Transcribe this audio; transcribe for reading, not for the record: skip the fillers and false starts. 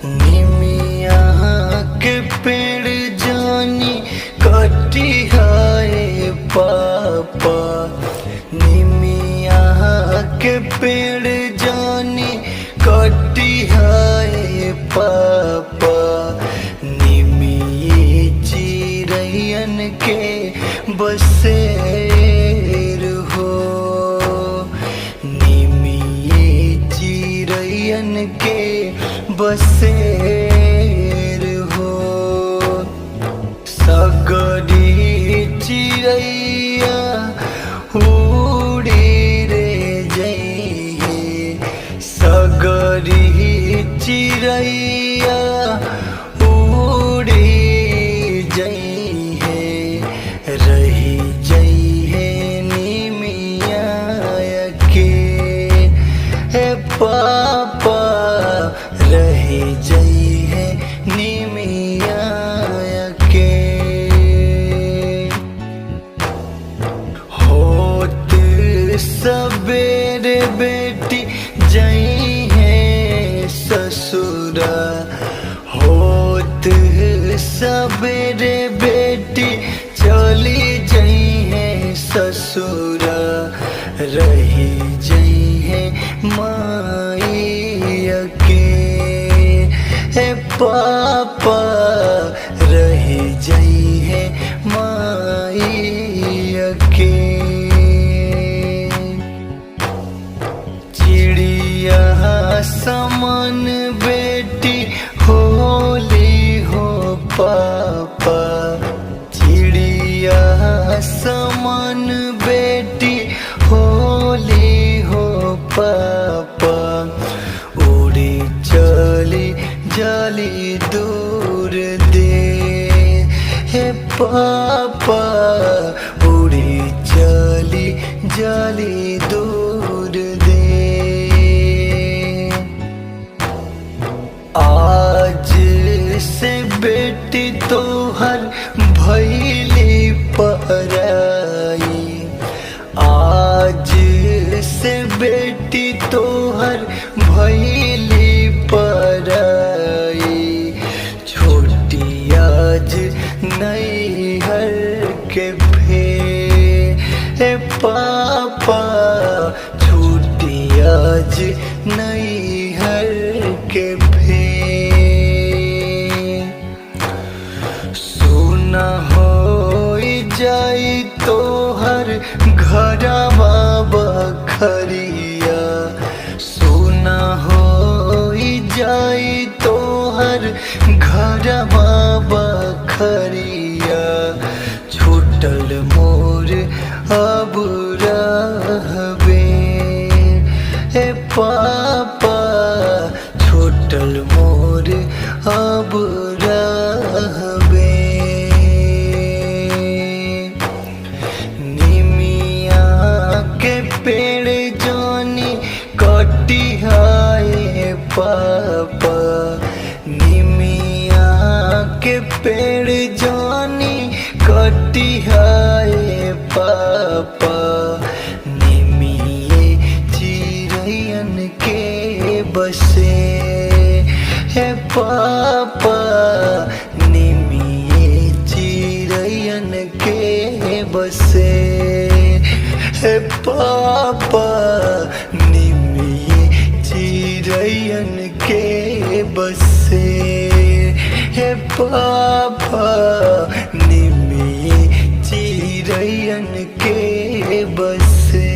निमिया के पेड़ जानी कटी है पापा, निमिया के पेड़ जानी कटी है पापा। निमिये चिरैयन के बसेर हो, निमिये चिरैयन के बसेर हो। सगरी चिरैया उड़ी रे जइहे, सगरी चिरैया उड़ी जइहे, रही जइहे निमिया के हे पापा, रही जइहे निमिया के। होत सबेरे बेटी जइहे ससुरा, होत सबेरे बेटी चली जइहे ससुरा, रही जइहे माई के हे पापा, रही जइहे माई के। चिड़िया समान बेटी होली हो पापा, चिड़िया समान बेटी होली हो पापा। उड़ी चली जाली दूर दे हे पापा, उड़ी चली जाली दूर दे। आज से बेटी तोहर भैली पराई, आज से बेटी तोहर भैली पराई। छोटी आज नैहर के फेर हे पापा, छोटी आज नैहर के फेर। सुना हो जाई तोहर घरवा बखरिया, सुना हो जाई तोहर घरवा बखरिया। छूटल मोर अब रहबे हे पापा, छूटल मोर अब रहबे। निमिया के पेड़ जानी कटी है पापा, निमिया के पेड़ जानी कटी है पापा। निमिये चिरैयन के बसे हे पापा, निमिये चिरैयन के बसे हे पापा, निमिये चिरैयन के बसे हे पापा, निमिये चिरैयन के बसे।